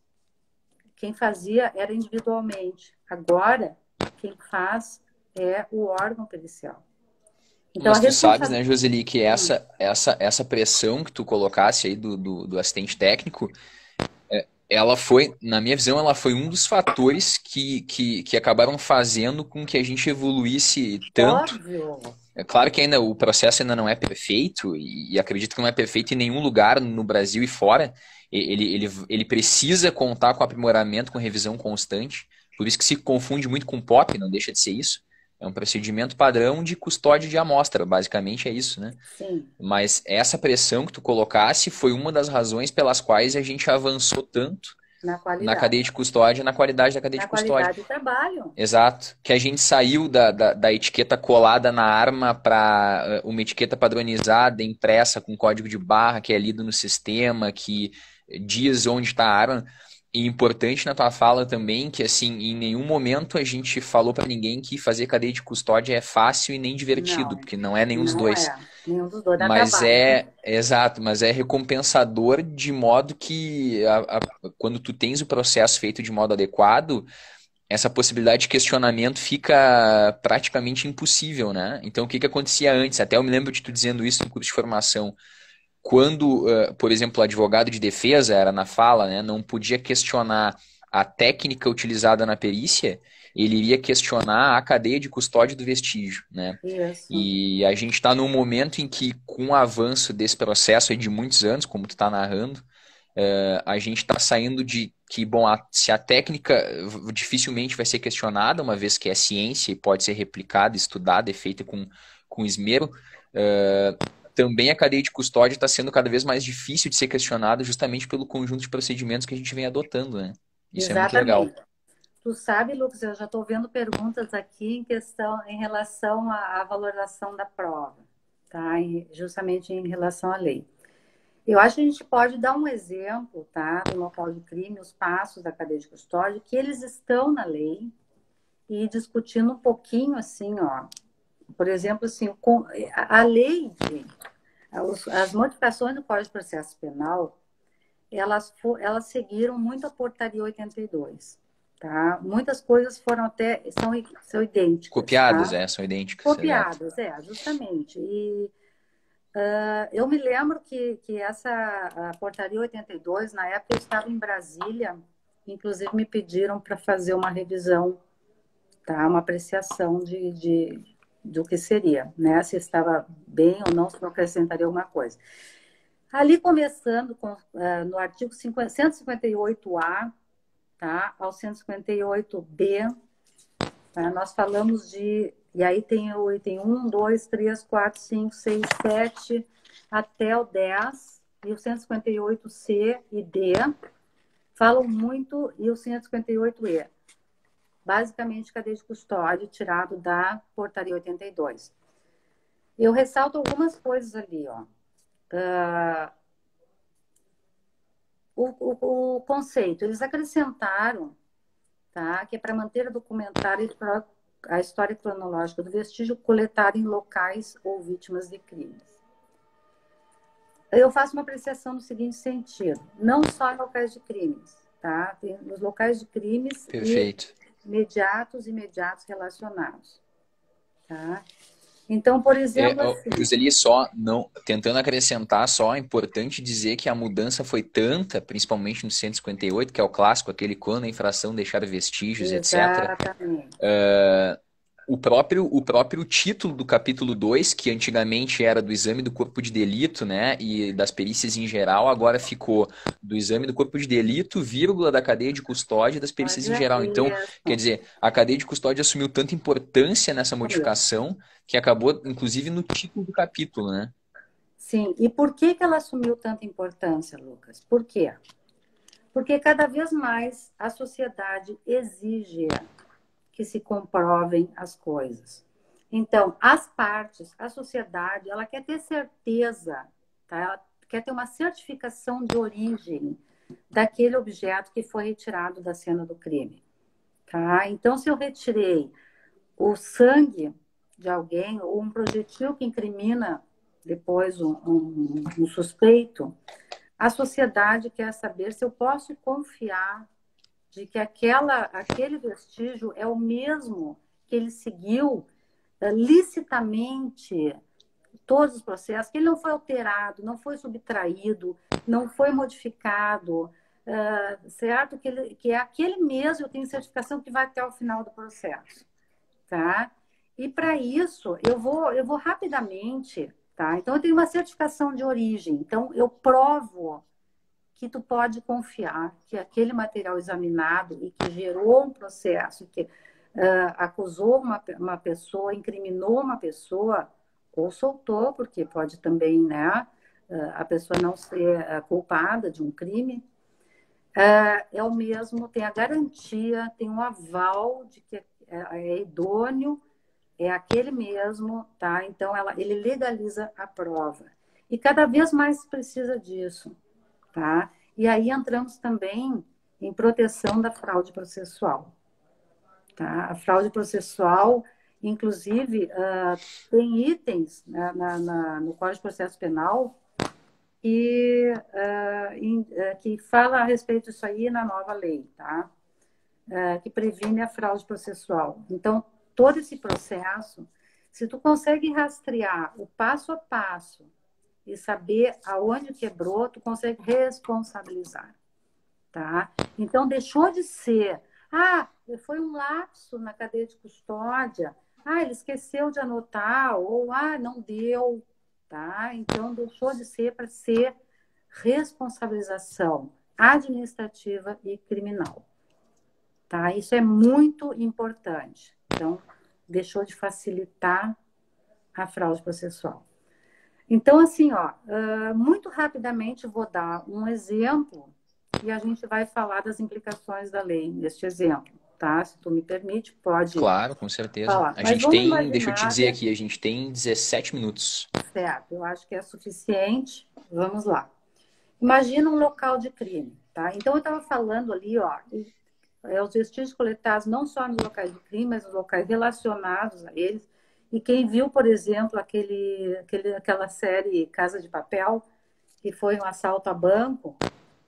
Quem fazia era individualmente. Agora, quem faz é o órgão pericial. Então, mas tu sabes, né, Joseli, que essa pressão que tu colocasse aí do assistente técnico, ela foi, na minha visão, ela foi um dos fatores que acabaram fazendo com que a gente evoluísse tanto. Óbvio. É claro que ainda o processo ainda não é perfeito, e acredito que não é perfeito em nenhum lugar no Brasil e fora. Ele precisa contar com aprimoramento, com revisão constante. Por isso que se confunde muito com POP, não deixa de ser isso. É um procedimento padrão de custódia de amostra, basicamente é isso, né? Sim. Mas essa pressão que tu colocasse foi uma das razões pelas quais a gente avançou tanto na cadeia de custódia, na qualidade da cadeia de custódia. Na qualidade do trabalho. Exato. Que a gente saiu da etiqueta colada na arma para uma etiqueta padronizada, impressa com código de barra, que é lido no sistema, que diz onde está a arma. E importante na tua fala também que, assim, em nenhum momento a gente falou para ninguém que fazer cadeia de custódia é fácil e nem divertido, porque não é nenhum dos dois. Nenhum dos dois dá Mas trabalho. exato, mas é recompensador de modo que quando tu tens o processo feito de modo adequado, essa possibilidade de questionamento fica praticamente impossível, né? Então, o que acontecia antes? Até eu me lembro de tu dizendo isso no curso de formação. Quando, por exemplo, o advogado de defesa, era na fala, né, não podia questionar a técnica utilizada na perícia, ele iria questionar a cadeia de custódia do vestígio, né? Isso. E a gente está num momento em que, com o avanço desse processo aí de muitos anos, como tu está narrando, a gente está saindo de que, bom, se a técnica dificilmente vai ser questionada, uma vez que é ciência e pode ser replicada, estudada e feita com esmero, também a cadeia de custódia está sendo cada vez mais difícil de ser questionada justamente pelo conjunto de procedimentos que a gente vem adotando, né? Isso é muito legal. Tu sabe, Lucas, eu já estou vendo perguntas aqui em relação à valoração da prova, tá? Justamente em relação à lei. Eu acho que a gente pode dar um exemplo, tá? Do local de crime, os passos da cadeia de custódia, que eles estão na lei, e discutindo um pouquinho assim, ó. Por exemplo, assim, a lei, as modificações do Código de Processo Penal, elas seguiram muito a portaria 82, tá? Muitas coisas foram até, são idênticas. Copiadas, tá? São idênticas. Copiadas, justamente. E eu me lembro que a portaria 82, na época eu estava em Brasília, inclusive me pediram para fazer uma revisão, tá? Uma apreciação do que seria, né? Se estava bem ou não, se não acrescentaria alguma coisa. Ali começando no artigo 158A, tá? Ao 158B, tá? Nós falamos e aí tem o item 1, 2, 3, 4, 5, 6, 7, até o 10, e o 158C e D falam muito, e o 158E. Basicamente, cadeia de custódia tirado da portaria 82. Eu ressalto algumas coisas ali, ó. O conceito, eles acrescentaram, tá, que é para manter a documentária a história cronológica do vestígio coletada em locais ou vítimas de crimes. Eu faço uma apreciação no seguinte sentido, não só em locais de crimes, tá? Tem nos locais de crimes. Perfeito. Imediatos relacionados, tá? Então, por exemplo, Joseli, tentando acrescentar, é importante dizer que a mudança foi tanta, principalmente no 158, que é o clássico, aquele quando a infração deixar vestígios, exatamente. etc. o próprio título do capítulo 2, que antigamente era do exame do corpo de delito, né, e das perícias em geral, agora ficou do exame do corpo de delito, vírgula, da cadeia de custódia e das perícias em Olha geral. Então, quer isso. dizer, a cadeia de custódia assumiu tanta importância nessa modificação que acabou, inclusive, no título do capítulo, né? Sim, e por que que ela assumiu tanta importância, Lucas? Por quê? Porque cada vez mais a sociedade exige que se comprovem as coisas. Então, as partes, a sociedade, ela quer ter certeza, tá? Ela quer ter uma certificação de origem daquele objeto que foi retirado da cena do crime, tá? Então, se eu retirei o sangue de alguém ou um projetil que incrimina depois um suspeito, a sociedade quer saber se eu posso confiar de que aquele vestígio é o mesmo que ele seguiu licitamente todos os processos, que ele não foi alterado, não foi subtraído, não foi modificado, certo? Que é aquele mesmo, eu tenho certificação que vai até o final do processo, tá? E para isso, eu vou rapidamente, tá? Então, eu tenho uma certificação de origem, então eu provo que tu pode confiar que aquele material examinado e que gerou um processo, que acusou uma pessoa, incriminou uma pessoa, ou soltou, porque pode também, né, a pessoa não ser culpada de um crime, é o mesmo, tem a garantia, tem um aval de que é idôneo, é aquele mesmo, tá? Então, ele legaliza a prova. E cada vez mais se precisa disso. Tá? E aí entramos também em proteção da fraude processual. Tá? A fraude processual, inclusive, tem itens no Código de Processo Penal que fala a respeito disso aí na nova lei, tá? Que previne a fraude processual. Então, todo esse processo, se tu consegue rastrear o passo a passo e saber aonde quebrou, tu consegue responsabilizar, tá? Então, deixou de ser, foi um lapso na cadeia de custódia, ele esqueceu de anotar, ou, não deu, tá? Então, deixou de ser para ser responsabilização administrativa e criminal, tá? Isso é muito importante. Então, deixou de facilitar a fraude processual. Então, assim, muito rapidamente vou dar um exemplo e a gente vai falar das implicações da lei neste exemplo, tá? Se tu me permite, pode Claro, com certeza. falar. A Mas gente vamos tem, deixa eu te imaginar, dizer aqui, a gente tem 17 minutos. certo, eu acho que é suficiente. Vamos lá. Imagina um local de crime, tá? Então, eu estava falando ali, os vestígios coletados não só nos locais de crime, mas nos locais relacionados a eles. E quem viu, por exemplo, aquela série Casa de Papel, que foi um assalto a banco,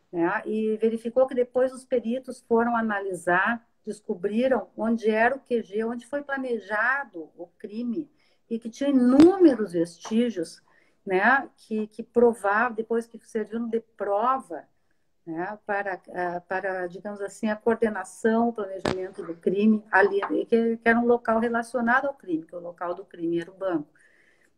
né? E verificou que depois os peritos foram analisar, descobriram onde era o QG, onde foi planejado o crime, e que tinha inúmeros vestígios, né? Que provavam, depois que serviram de prova, né, para, digamos assim, a coordenação, o planejamento do crime ali, que era um local relacionado ao crime, que o local do crime era o banco.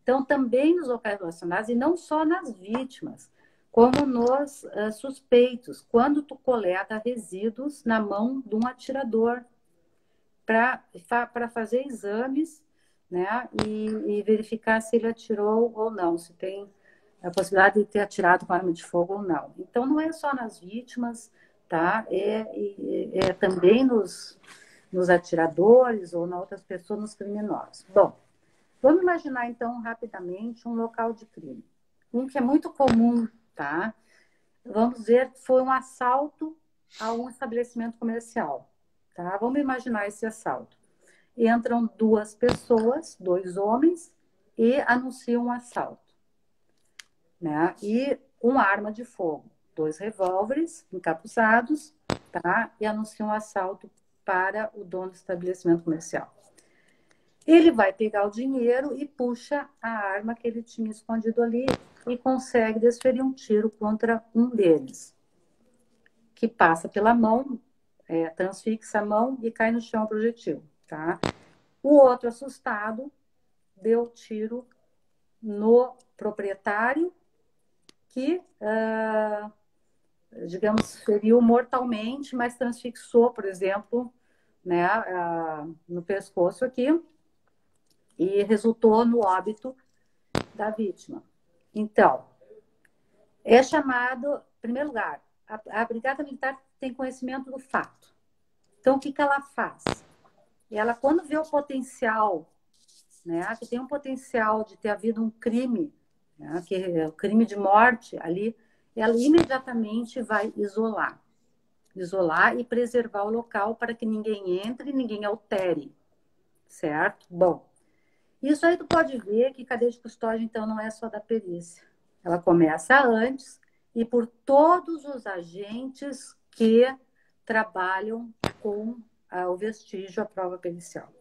Então, também nos locais relacionados, e não só nas vítimas, como nos suspeitos, quando tu coleta resíduos na mão de um atirador para fazer exames, né, e verificar se ele atirou ou não, se tem a possibilidade de ter atirado com arma de fogo ou não. Então, não é só nas vítimas, tá? É também nos atiradores ou nas outras pessoas, nos criminosos. Bom, vamos imaginar, então, rapidamente, um local de crime. Um que é muito comum, tá? Vamos dizer que foi um assalto a um estabelecimento comercial, tá? Vamos imaginar esse assalto. Entram duas pessoas, dois homens, e anunciam um assalto, né? E uma arma de fogo, dois revólveres encapuzados, tá? E anunciam um assalto para o dono do estabelecimento comercial. Ele vai pegar o dinheiro e puxa a arma que ele tinha escondido ali e consegue desferir um tiro contra um deles, que passa pela mão, transfixa a mão e cai no chão o projetil, tá? O outro, assustado, deu tiro no proprietário que, digamos, feriu mortalmente, mas transfixou, por exemplo, né, no pescoço aqui, e resultou no óbito da vítima. Então, é chamado, em primeiro lugar, a Brigada Militar tem conhecimento do fato. Então, o que ela faz? Ela, quando vê o potencial, né, que tem um potencial de ter havido um crime, né, que é o crime de morte ali, ela imediatamente vai isolar e preservar o local para que ninguém entre, ninguém altere, certo? Bom, isso aí tu pode ver que cadeia de custódia, então, não é só da perícia. Ela começa antes e por todos os agentes que trabalham com o vestígio, a prova pericial,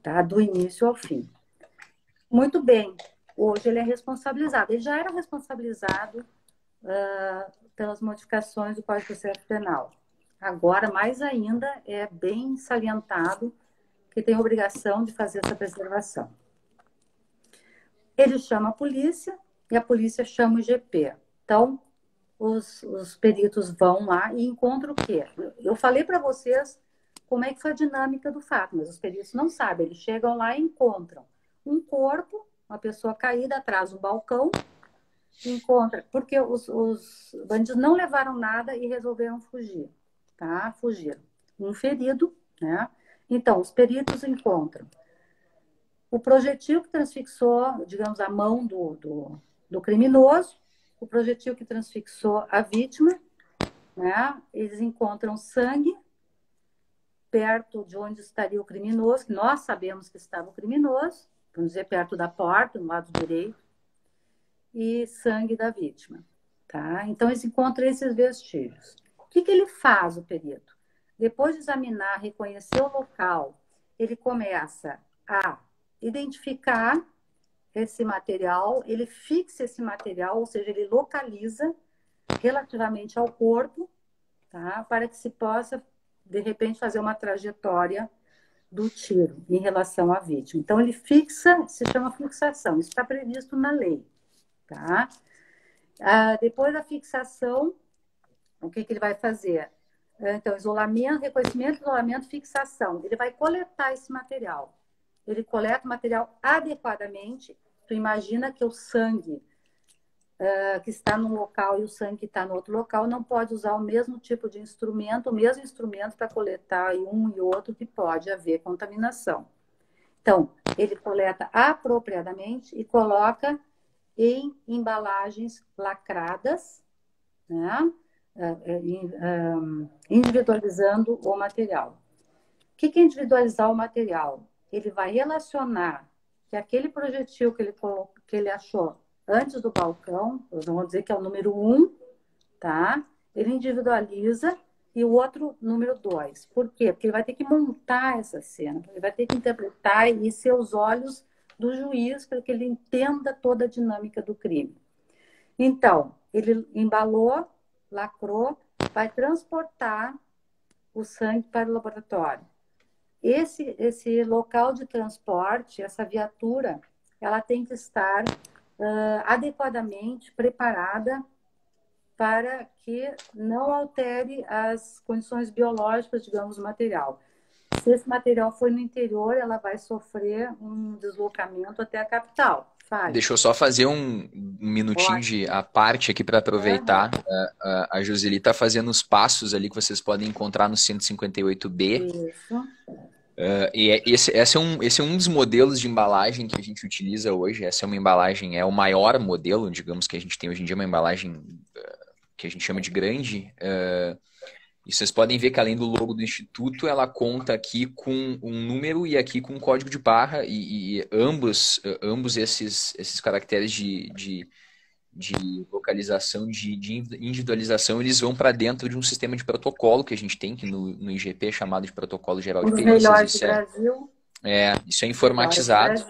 tá? Do início ao fim. Muito bem. Hoje ele é responsabilizado. Ele já era responsabilizado pelas modificações do Código de Processo Penal. Agora, mais ainda, é bem salientado que tem a obrigação de fazer essa preservação. Ele chama a polícia e a polícia chama o IGP. Então, os peritos vão lá e encontram o quê? Eu falei para vocês como é que foi a dinâmica do fato, mas os peritos não sabem. Eles chegam lá e encontram um corpo, uma pessoa caída atrás do balcão, encontra, porque os bandidos não levaram nada e resolveram fugir, tá? Fugiram. Um ferido, né? Então, os peritos encontram o projetil que transfixou, digamos, a mão do criminoso, o projetil que transfixou a vítima, né? Eles encontram sangue perto de onde estaria o criminoso, que nós sabemos que estava o criminoso, vamos dizer, perto da porta, no lado direito, e sangue da vítima, tá? Então, eles encontram esses vestígios. O que ele faz, o perito? Depois de examinar, reconhecer o local, ele começa a identificar esse material, ele fixa esse material, ou seja, ele localiza relativamente ao corpo, tá? Para que se possa, de repente, fazer uma trajetória do tiro em relação à vítima. Então, ele fixa, se chama fixação, isso está previsto na lei, tá? Depois da fixação, o que ele vai fazer? Então, isolamento, reconhecimento, isolamento, fixação. Ele vai coletar esse material. Ele coleta o material adequadamente. Tu imagina que o sangue que está num local e o sangue que está no outro local não pode usar o mesmo tipo de instrumento, o mesmo instrumento para coletar um e outro, que pode haver contaminação. Então, ele coleta apropriadamente e coloca em embalagens lacradas, né? Individualizando o material. O que é individualizar o material? Ele vai relacionar que aquele projetil que ele achou antes do balcão, vamos dizer que é o número 1, tá? Ele individualiza, e o outro número 2. Por quê? Porque ele vai ter que montar essa cena, ele vai ter que interpretar e ser os olhos do juiz para que ele entenda toda a dinâmica do crime. Então, ele embalou, lacrou, vai transportar o sangue para o laboratório. Esse local de transporte, essa viatura, ela tem que estar adequadamente preparada para que não altere as condições biológicas, digamos, do material. Se esse material for no interior, ela vai sofrer um deslocamento até a capital. Fale. Deixa eu só fazer um minutinho de a parte aqui para aproveitar. A Joseli está fazendo os passos ali que vocês podem encontrar no 158B. Isso. Esse é um dos modelos de embalagem que a gente utiliza hoje. Essa é uma embalagem, é o maior modelo, digamos, que a gente tem hoje em dia, uma embalagem que a gente chama de grande. E vocês podem ver que além do logo do Instituto, ela conta aqui com um número e aqui com um código de barra, e ambos esses caracteres de localização, de individualização, eles vão para dentro de um sistema de protocolo que a gente tem, que no IGP é chamado de Protocolo Geral de Perícias. Melhores do Brasil. Isso é informatizado.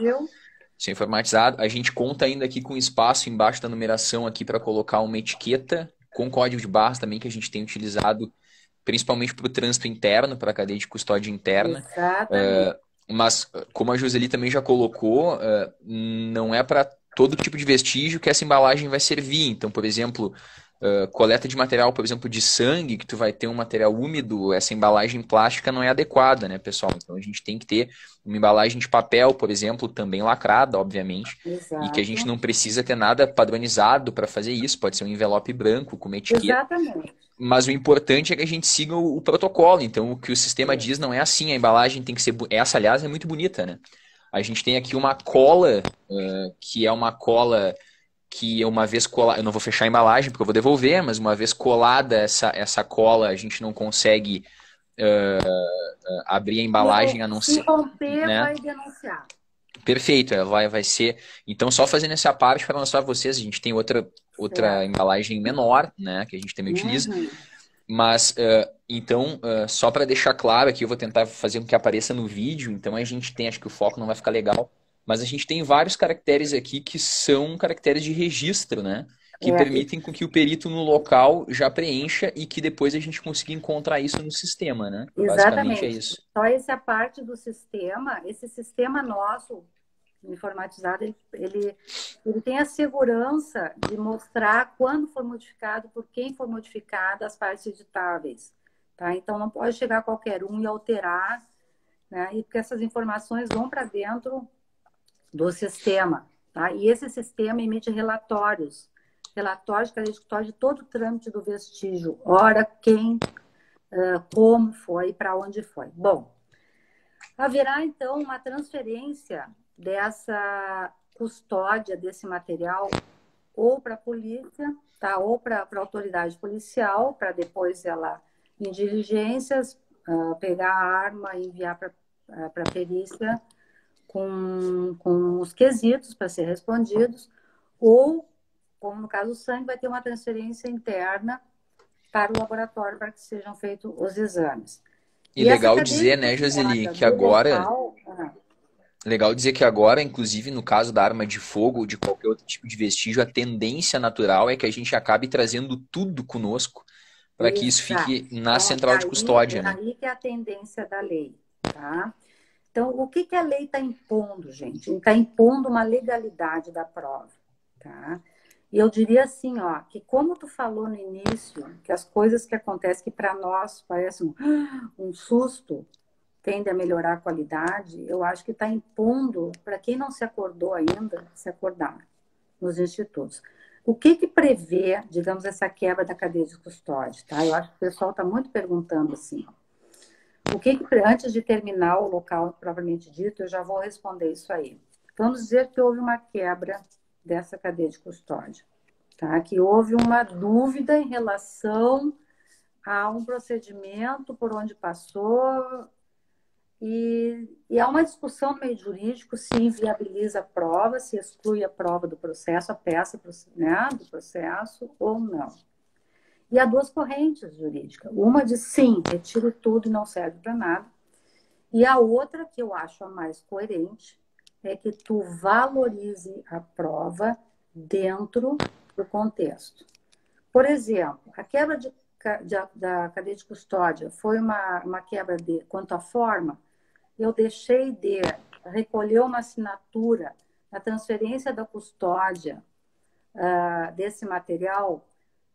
Isso é informatizado. A gente conta ainda aqui com espaço embaixo da numeração aqui para colocar uma etiqueta com código de barras também, que a gente tem utilizado principalmente para o trânsito interno, para a cadeia de custódia interna. Mas, como a Joseli também já colocou, não é para todo tipo de vestígio que essa embalagem vai servir. Então, por exemplo, coleta de material, por exemplo, de sangue, que tu vai ter um material úmido, essa embalagem plástica não é adequada, né, pessoal? Então, a gente tem que ter uma embalagem de papel, por exemplo, também lacrada, obviamente, e que a gente Exato. não precisa ter nada padronizado para fazer isso. Pode ser um envelope branco com uma etiqueta. Exatamente. Mas o importante é que a gente siga o protocolo. Então, o que o sistema diz Isso. não é assim. A embalagem tem que ser. Essa, aliás, é muito bonita, né? A gente tem aqui uma cola, que é uma cola que uma vez colada. Eu não vou fechar a embalagem porque eu vou devolver, mas uma vez colada essa cola, a gente não consegue abrir a embalagem a não Se ser. romper, Né? vai denunciar. Perfeito, vai ser. Então, só fazendo essa parte para mostrar para vocês, a gente tem outra Certo. embalagem menor, né? Que a gente também utiliza. Uhum. Mas, então, só para deixar claro aqui, eu vou tentar fazer com que apareça no vídeo. Então, a gente tem, acho que o foco não vai ficar legal, mas a gente tem vários caracteres aqui que são caracteres de registro, né? Que É, permitem com que o perito no local já preencha e que depois a gente consiga encontrar isso no sistema, né? Basicamente é exatamente. isso. Só essa parte do sistema, esse sistema nosso informatizado, ele tem a segurança de mostrar quando foi modificado, por quem foi modificado as partes editáveis. Tá? Então, não pode chegar qualquer um e alterar, né? E porque essas informações vão para dentro do sistema. Tá? E esse sistema emite relatórios. Relatórios de todo o trâmite do vestígio. Hora, quem, como foi, para onde foi. Bom, haverá, então, uma transferência dessa custódia desse material ou para a polícia, tá? Ou para a autoridade policial, para depois ela, em diligências, pegar a arma e enviar para a perícia com os quesitos para ser respondidos, ou, como no caso do sangue, vai ter uma transferência interna para o laboratório para que sejam feitos os exames. E E essa legal cadeia dizer, de né, Joseli, custódia que do agora. local. Legal dizer que agora, inclusive no caso da arma de fogo ou de qualquer outro tipo de vestígio, a tendência natural é que a gente acabe trazendo tudo conosco para que isso Exato. fique na Então, central de custódia, né? aí que é a tendência da lei, tá? Então, o que, que a lei está impondo, gente? Está impondo uma legalidade da prova, tá? E eu diria assim, ó, que como tu falou no início, que as coisas que acontecem que para nós parecem um susto, tende a melhorar a qualidade, eu acho que está impondo, para quem não se acordou ainda, se acordar nos institutos. O que, que prevê, digamos, essa quebra da cadeia de custódia, tá? Eu acho que o pessoal está muito perguntando assim, o que, antes de terminar o local propriamente dito, eu já vou responder isso aí. Vamos dizer que houve uma quebra dessa cadeia de custódia, tá? Que houve uma dúvida em relação a um procedimento por onde passou e há uma discussão no meio jurídico se inviabiliza a prova, se exclui a prova do processo, a peça, né, do processo ou não. E há duas correntes jurídicas. Uma diz sim, retiro tudo e não serve para nada. E a outra, que eu acho a mais coerente, é que tu valorize a prova dentro do contexto. Por exemplo, a quebra da cadeia de custódia foi uma quebra quanto à forma, eu deixei de recolher uma assinatura na transferência da custódia desse material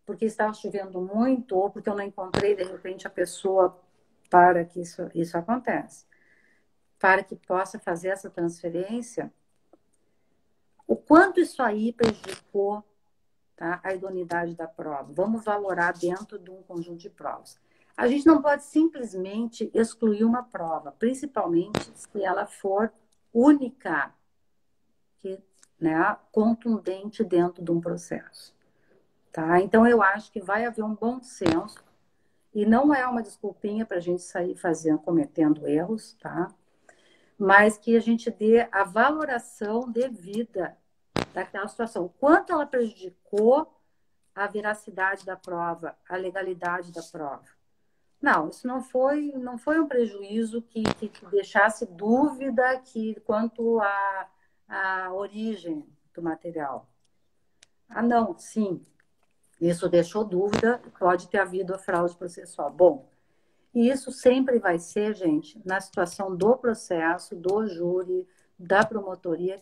porque estava chovendo muito ou porque eu não encontrei, de repente, a pessoa para que isso aconteça. Para que possa fazer essa transferência, o quanto isso aí prejudicou, tá, a idoneidade da prova. Vamos valorar dentro de um conjunto de provas. A gente não pode simplesmente excluir uma prova, principalmente se ela for única, né, contundente dentro de um processo. Tá? Então, eu acho que vai haver um bom senso, e não é uma desculpinha para a gente sair cometendo erros, tá? Mas que a gente dê a valoração devida daquela situação. O quanto ela prejudicou a veracidade da prova, a legalidade da prova. Não, isso não foi um prejuízo que deixasse dúvida quanto à origem do material. Ah, não, sim, isso deixou dúvida, pode ter havido a fraude processual. Bom, E isso sempre vai ser, gente, na situação do processo, do júri, da promotoria,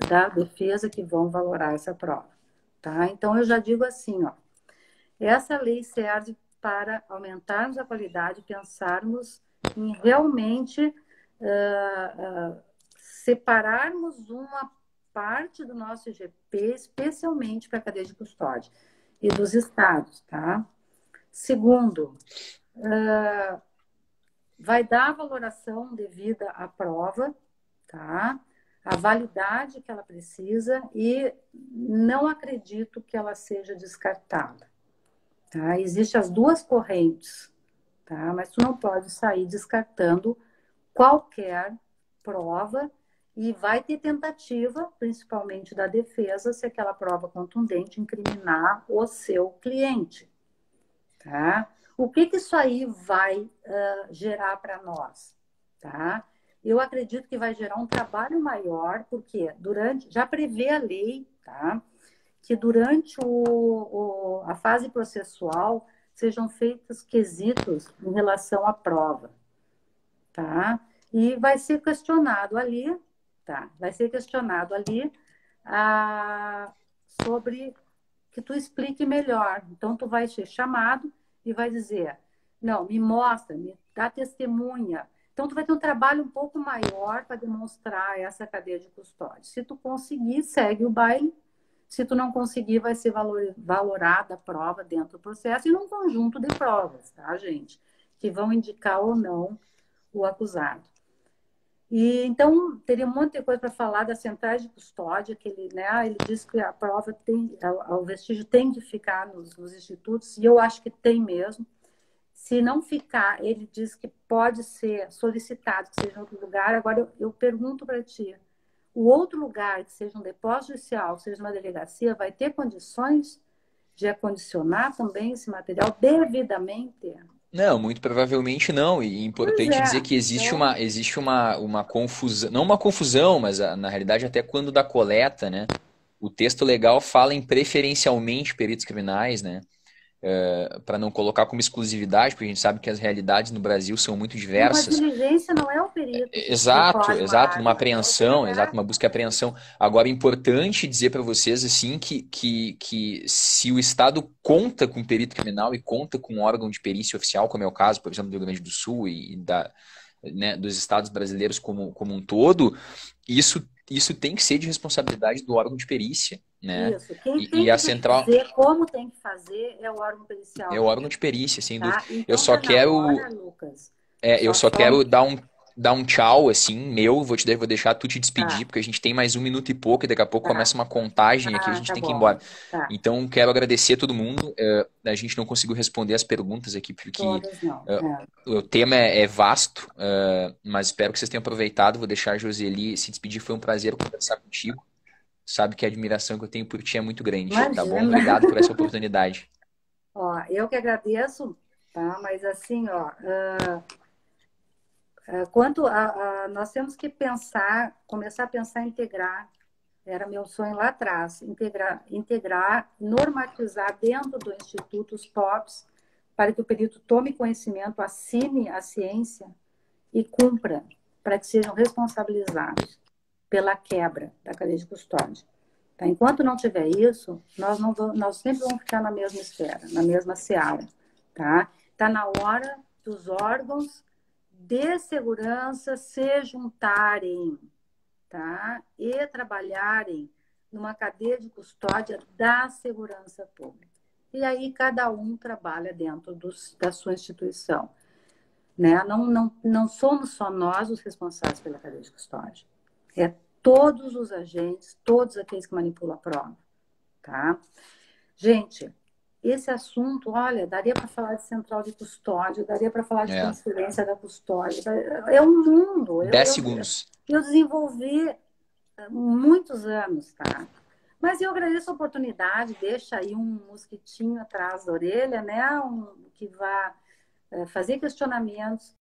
da defesa, que vão valorar essa prova. Tá? Então, eu já digo assim, ó, essa lei serve para aumentarmos a qualidade, pensarmos em realmente separarmos uma parte do nosso IGP, especialmente para a cadeia de custódia e dos estados, tá? Segundo, vai dar a valoração devida à prova, tá? A validade que ela precisa e não acredito que ela seja descartada, tá? Existem as duas correntes, tá? Mas tu não pode sair descartando qualquer prova e vai ter tentativa, principalmente da defesa, se aquela prova contundente incriminar o seu cliente, tá? O que isso aí vai gerar para nós, tá? Eu acredito que vai gerar um trabalho maior, porque já prevê a lei, tá? Que durante a fase processual sejam feitos quesitos em relação à prova, tá? E vai ser questionado ali, tá? Vai ser questionado ali sobre que tu explique melhor. Então, tu vai ser chamado e vai dizer, não, me mostra, me dá testemunha. Então, tu vai ter um trabalho um pouco maior para demonstrar essa cadeia de custódia. Se tu conseguir, segue o baile. Se tu não conseguir, vai ser valorada a prova dentro do processo e num conjunto de provas, tá, gente? Que vão indicar ou não o acusado. E então teria um monte de coisa para falar das centrais de custódia, que ele diz que a prova o vestígio tem de ficar nos institutos, e eu acho que tem mesmo. Se não ficar, ele diz que pode ser solicitado que seja em outro lugar. Agora eu pergunto para ti, o outro lugar, que seja um depósito judicial, que seja uma delegacia, vai ter condições de acondicionar também esse material devidamente? Não, muito provavelmente não. E é Pois importante dizer é. que Então, existe uma confusão, não uma confusão, mas na realidade até quando da coleta, né? O texto legal fala em preferencialmente peritos criminais, né? Para não colocar como exclusividade, porque a gente sabe que as realidades no Brasil são muito numa diversas. diligência não é o perito que Exato, recolhe uma exato, numa arma, é o apreensão, exato, delegado. uma busca e apreensão. Agora, é importante dizer para vocês, assim, que se o Estado conta com perito criminal e conta com um órgão de perícia oficial, como é o caso, por exemplo, do Rio Grande do Sul né, dos estados brasileiros como um todo, isso tem que ser de responsabilidade do órgão de perícia, né? Isso. Quem E tem a que central dizer como tem que fazer é o órgão é pericial o órgão mesmo, de perícia, sem dúvida. tá? Eu Então só tá na quero hora, Lucas. eu Só só só quero dar um tchau, assim, meu. Vou deixar tu te despedir, tá, porque a gente tem mais um minuto e pouco, e daqui a pouco tá. começa uma contagem aqui, a Ah, gente tá tem que ir bom. embora. Tá. Então, quero agradecer a todo mundo. A gente não conseguiu responder as perguntas aqui, porque Todas não. eh, o tema é vasto, mas espero que vocês tenham aproveitado. Vou deixar a Joseli se despedir. Foi um prazer conversar contigo. Sabe que a admiração que eu tenho por ti é muito grande, tá bom? Imagina. Obrigado por essa oportunidade. Ó, eu que agradeço, tá? Mas assim, ó, nós temos que pensar, começar a pensar em integrar. Era meu sonho lá atrás, integrar, normatizar dentro do Instituto os POPs, para que o perito tome conhecimento, assine a ciência e cumpra, para que sejam responsabilizados pela quebra da cadeia de custódia. Tá? Enquanto não tiver isso, nós sempre vamos ficar na mesma esfera, na mesma seara. Tá? Tá na hora dos órgãos de segurança se juntarem, tá? E trabalharem numa cadeia de custódia da segurança pública. E aí cada um trabalha dentro da sua instituição. Né? Não somos só nós os responsáveis pela cadeia de custódia. É todos os agentes, todos aqueles que manipulam a prova. Tá? Gente, esse assunto, olha, daria para falar de central de custódia, daria para falar de É, transferência da custódia. É um mundo. 10 segundos. Eu desenvolvi muitos anos, tá? Mas eu agradeço a oportunidade, deixa aí um mosquitinho atrás da orelha, né? Que vá fazer questionamentos,